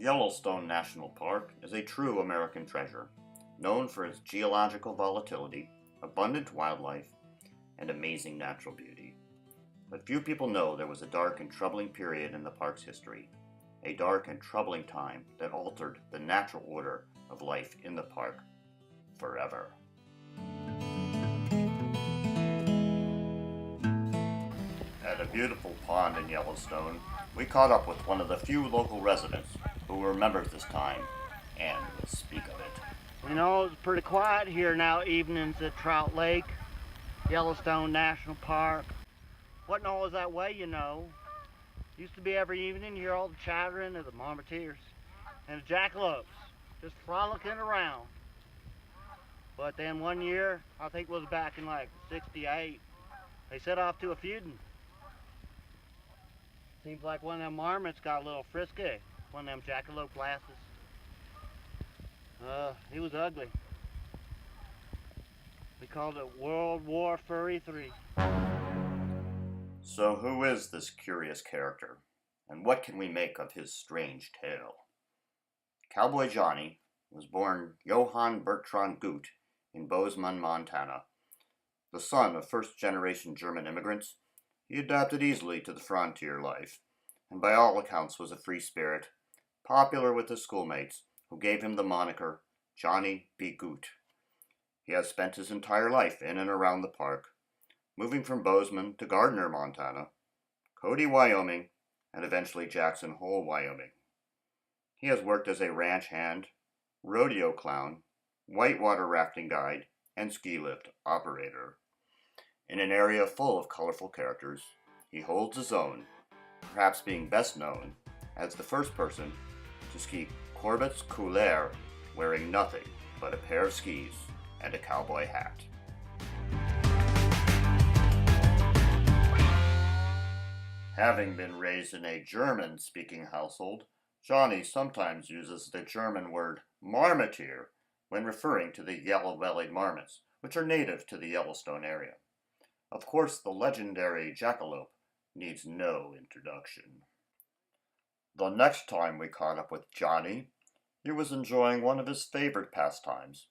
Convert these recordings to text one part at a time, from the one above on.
Yellowstone National Park is a true American treasure, known for its geological volatility, abundant wildlife, and amazing natural beauty. But few people know there was a dark and troubling period in the park's history, a dark and troubling time that altered the natural order of life in the park forever. At a beautiful pond in Yellowstone, we caught up with one of the few local residents who remembers this time and will speak of it. You know, it's pretty quiet here now evenings at Trout Lake, Yellowstone National Park. Wasn't always that way, you know. Used to be every evening you hear all the chattering of the marmoteers and the jackalopes just frolicking around. But then one year, I think it was back in like '68, they set off to a feuding. Seems like one of them marmots got a little frisky, one of them jackalope lasses. He was ugly. We called it World War Furry 3. So who is this curious character, and what can we make of his strange tale? Cowboy Johnny was born Johann Bertrand Gut in Bozeman, Montana. The son of first-generation German immigrants, he adapted easily to the frontier life, and by all accounts was a free spirit, popular with his schoolmates, who gave him the moniker Johnny B. Gut. He has spent his entire life in and around the park, moving from Bozeman to Gardner, Montana, Cody, Wyoming, and eventually Jackson Hole, Wyoming. He has worked as a ranch hand, rodeo clown, whitewater rafting guide, and ski lift operator. In an area full of colorful characters, he holds his own, perhaps being best known as the first person to ski Corbett's Couleer wearing nothing but a pair of skis and a cowboy hat. Having been raised in a German-speaking household, Johnny sometimes uses the German word marmotier when referring to the yellow-bellied marmots, which are native to the Yellowstone area. Of course, the legendary jackalope needs no introduction. The next time we caught up with Johnny, he was enjoying one of his favorite pastimes,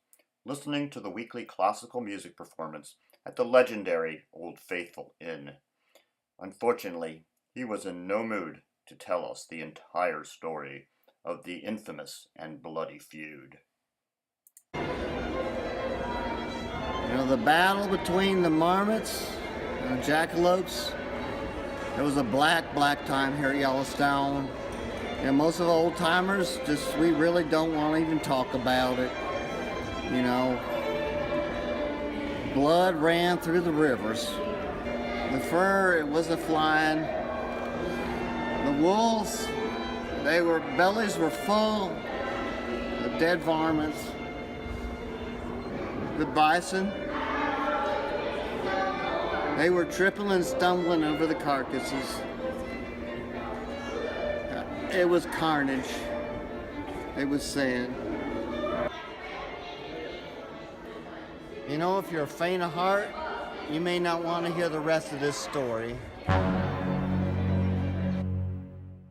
listening to the weekly classical music performance at the legendary Old Faithful Inn. Unfortunately, he was in no mood to tell us the entire story of the infamous and bloody feud. You know, the battle between the marmots and the jackalopes, it was a black time here at Yellowstone. And most of the old timers, we really don't want to even talk about it. You know, blood ran through the rivers. The fur, it was a-flying. The wolves, bellies were full of dead varmints. The bison, they were tripping and stumbling over the carcasses. It was carnage. It was sad. You know, if you're faint of heart, you may not want to hear the rest of this story.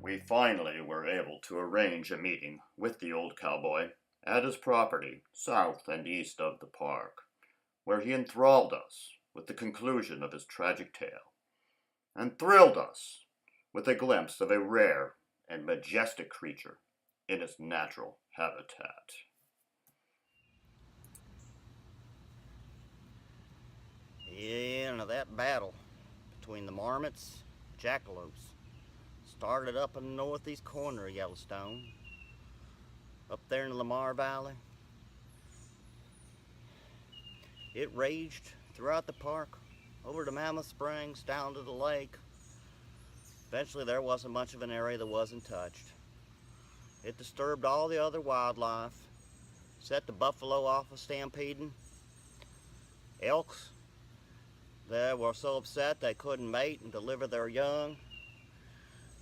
We finally were able to arrange a meeting with the old cowboy at his property south and east of the park, where he enthralled us with the conclusion of his tragic tale, and thrilled us with a glimpse of a rare and majestic creature in its natural habitat. Yeah, now that battle between the marmots and jackalopes started up in the northeast corner of Yellowstone, up there in the Lamar Valley. It raged throughout the park, over to Mammoth Springs, down to the lake. Eventually there wasn't much of an area that wasn't touched. It disturbed all the other wildlife, set the buffalo off of stampeding. Elks, they were so upset they couldn't mate and deliver their young.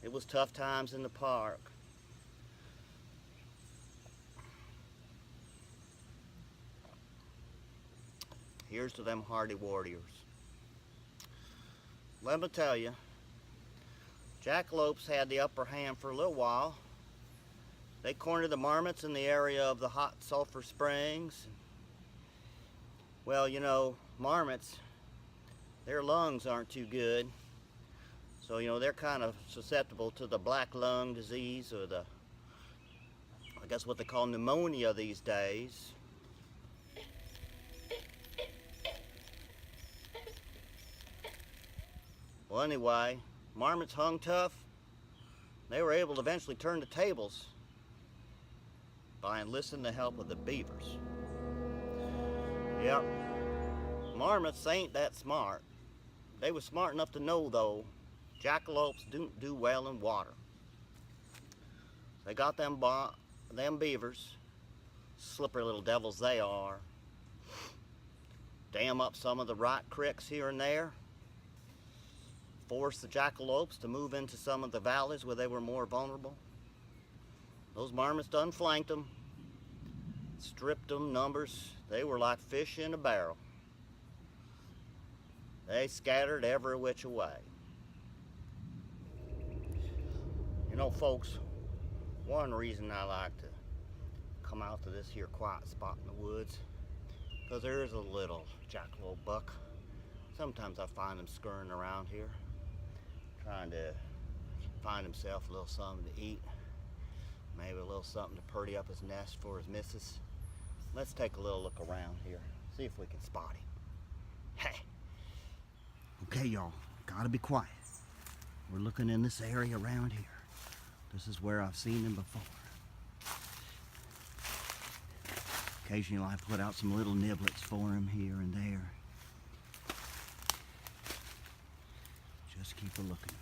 It was tough times in the park. Here's to them hardy warriors. Let me tell you, jackalopes had the upper hand for a little while. They cornered the marmots in the area of the hot sulfur springs. Well, you know, marmots, their lungs aren't too good. So, you know, they're kind of susceptible to the black lung disease, or the, I guess what they call pneumonia these days. Well, anyway, marmots hung tough. They were able to eventually turn the tables by enlisting the help of the beavers. Yep, marmots ain't that smart. They were smart enough to know, though, jackalopes don't do well in water. They got them beavers, slippery little devils they are, dam up some of the right creeks here and there, force the jackalopes to move into some of the valleys where they were more vulnerable. Those marmots done flanked them, stripped them numbers. They were like fish in a barrel. They scattered every which way. You know, folks, one reason I like to come out to this here quiet spot in the woods, because there is a little jackalope buck. Sometimes I find him scurrying around here, trying to find himself a little something to eat, maybe a little something to purdy up his nest for his missus. Let's take a little look around here, see if we can spot him. Hey! Okay, y'all, gotta be quiet. We're looking in this area around here. This is where I've seen him before. Occasionally I put out some little niblets for him here and there. Just keep a looking.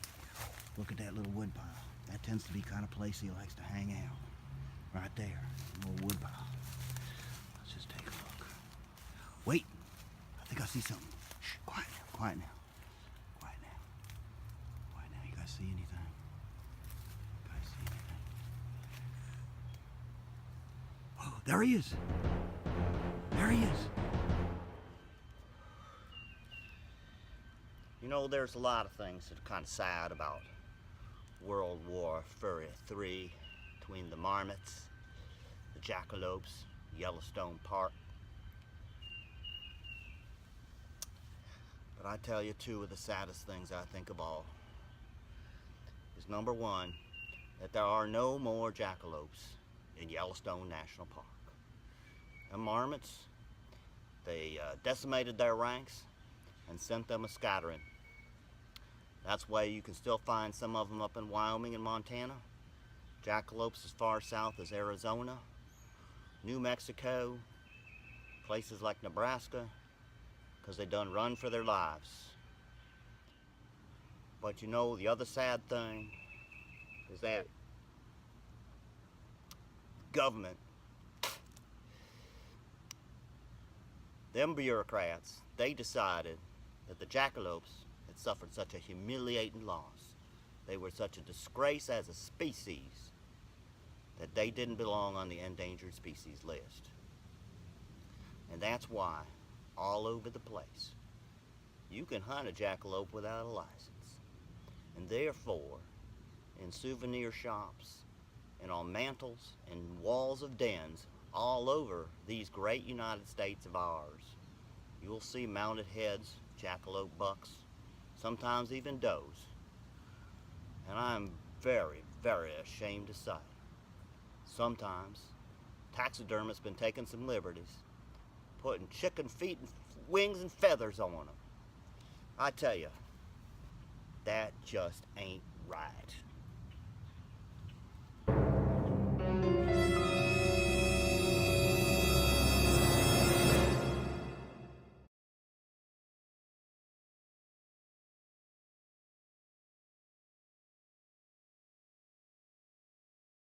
Look at that little wood pile. That tends to be the kind of place he likes to hang out. Right there, a little wood pile. Let's just take a look. Wait, I think I see something. Shh, quiet now, quiet now. Quiet now. Quiet now, you guys see anything? You guys see anything? Oh, there he is. There he is. You know, there's a lot of things that are kind of sad about World War III, between the marmots, the jackalopes, Yellowstone Park. But I tell you, two of the saddest things I think of all is, number one, that there are no more jackalopes in Yellowstone National Park. The marmots, they decimated their ranks and sent them a scattering. That's why you can still find some of them up in Wyoming and Montana. Jackalopes as far south as Arizona, New Mexico, places like Nebraska, because they done run for their lives. But you know, the other sad thing is that government, them bureaucrats, they decided that the jackalopes had suffered such a humiliating loss, they were such a disgrace as a species, that they didn't belong on the endangered species list. And that's why, all over the place, you can hunt a jackalope without a license. And therefore, in souvenir shops, and on mantles and walls of dens all over these great United States of ours, you'll see mounted heads, jackalope bucks, sometimes even does. And I'm very, very ashamed to say, sometimes taxidermists been taking some liberties, putting chicken feet and wings and feathers on them. I tell you, that just ain't right.